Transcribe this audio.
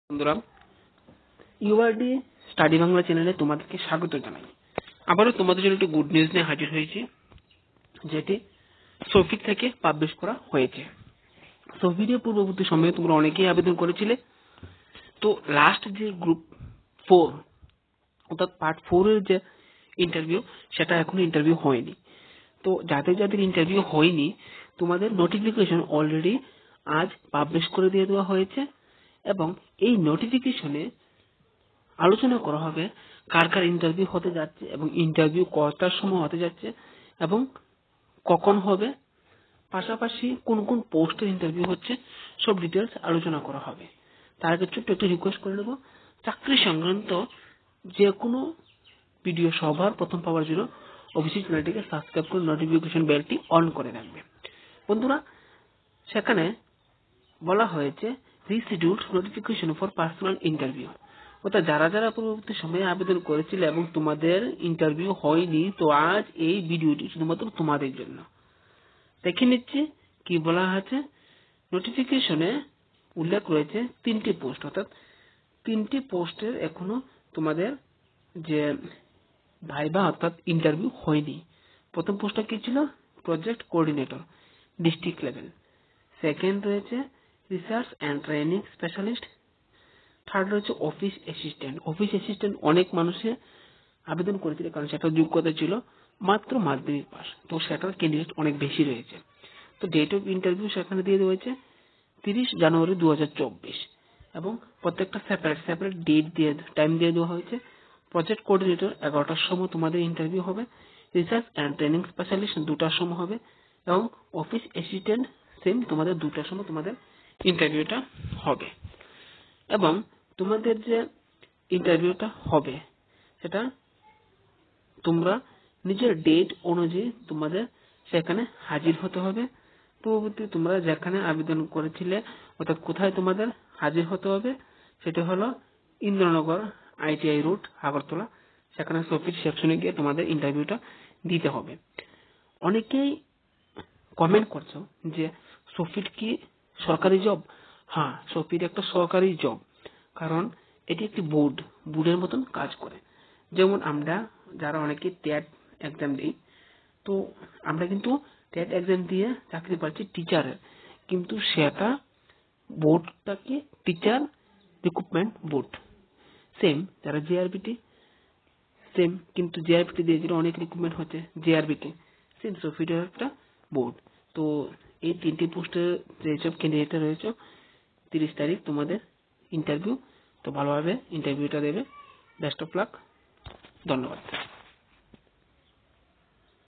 বন্ধুরা, URD study Bangla চ্যানেলে তোমাদেরকে স্বাগত জানাই। আবারও তোমাদের জন্য একটি গুড নিউজ নিয়ে হাজির হয়েছি, যেটি সফিক থেকে পাবলিশ করা হয়েছে। সফিকের পূর্ববর্তী সময়ে তোমরা অনেকেই আবেদন করেছিলে। তো লাস্ট যে গ্রুপ 4 অর্থাৎ পার্ট 4 এর যে ইন্টারভিউ, সেটা এখনো ইন্টারভিউ হয়নি। তো যাদের যাদের ইন্টারভিউ হয়নি, তোমাদের নোটিফিকেশন অলরেডি আজ পাবলিশ করে দিয়ে দেওয়া হয়েছে এবং এই নোটিফিকেশনে আলোচনা করা হবে কার কার ইন্টারভিউ হতে যাচ্ছে এবং ইন্টারভিউ কটার সময় হতে যাচ্ছে এবং কখন হবে, পাশাপাশি কোন কোন পোস্টের ইন্টারভিউ হচ্ছে, সব ডিটেলস আলোচনা করা হবে। তার আগে ছোট্ট একটু রিকোয়েস্ট করে নেব, চাকরি সংক্রান্ত যে কোনো ভিডিও সবার প্রথম পাওয়ার জন্য অবশ্যই চ্যানেলটিকে সাবস্ক্রাইব করে নোটিফিকেশন বেলটি অন করে রাখবে। বন্ধুরা, সেখানে বলা হয়েছে রিশিডিউলড নোটিফিকেশন ফর পার্সোনাল ইন্টারভিউ, অর্থাৎ যারা যারা পরবর্তী সময়ে আবেদন করেছিল এবং তোমাদের ইন্টারভিউ হয়নি, তো আজ এই ভিডিওটি শুধুমাত্র তোমাদের জন্য। দেখে নিচ্ছি কি বলা আছে। নোটিফিকেশনে উল্লেখ রয়েছে 3টি পোস্ট, অর্থাৎ 3টি পোস্টের এখনো তোমাদের যে ভাইবা অর্থাৎ ইন্টারভিউ হয়নি। প্রথম পোস্টটা কি ছিল? Project coordinator, district level. Second রয়েছে research and training specialist. Third রয়েছে অফিস অ্যাসিস্ট্যান্ট। অফিস অ্যাসিস্ট্যান্ট অনেক মানুষে আবেদন করেছিল, কারণ সেটার যোগ্যতা ছিল মাত্র মাধ্যমিক পাস, তো সেটার ক্যান্ডিডেট অনেক বেশি রয়েছে। তো ডেট অফ ইন্টারভিউ সেখানে দিয়ে দেওয়া হয়েছে 30 জানুয়ারি 2024 এবং প্রত্যেকটা সেপারেট ডেট দিয়ে টাইম দিয়ে দেওয়া হয়েছে। প্রজেক্ট কোঅর্ডিনেটর 11টার সময় তোমাদের ইন্টারভিউ হবে, রিসার্চ অ্যান্ড ট্রেনিং স্পেশালিস্ট 2টার সময় হবে এবং অফিস অ্যাসিস্ট্যান্ট সেম তোমাদের 2টার সময় তোমাদের ইন্টারভিউটা হবে। এবং তোমাদের যে ইন্টারভিউটা হবে সেটা তোমরা নিজের ডেট অনুযায়ী তোমাদের সেখানে হাজির হতে হবে। পূর্ববর্তী তোমরা যেখানে আবেদন করেছিলে অর্থাৎ কোথায় তোমাদের হাজির হতে হবে, সেটা হলো ইন্দ্রনগর ITI রোড, আগরতলা। সেখানে সফিট সেকশনে গিয়ে তোমাদের ইন্টারভিউটা দিতে হবে। অনেকেই কমেন্ট করছো যে সফিট কি সরকারি জব? হ্যাঁ, সফিট একটা সরকারি জব, কারণ এটি একটি বোর্ডের মতন কাজ করে। যেমন আমরা যারা অনেকে টেট এক্সাম দিই, তো আমরা কিন্তু টেট এক্সাম দিয়ে চাকরি পাচ্ছি টিচারের, কিন্তু সেটা বোর্ডটাকে টিচার রিক্রুটমেন্ট বোর্ড। সেম যারা জিআরবিটি, সেম কিন্তু জিআরবিটি দিয়ে যেটা অনেক রিক্রুটমেন্ট হচ্ছে জিআরবিটি, সেম সফিটের একটা বোর্ড। তো এই 3টি পোস্টের যেসব ক্যান্ডিডেট রয়েছে 30 তারিখ তোমাদের ইন্টারভিউ। তো ভালোভাবে ইন্টারভিউটা দেবে। Best of luck. ধন্যবাদ।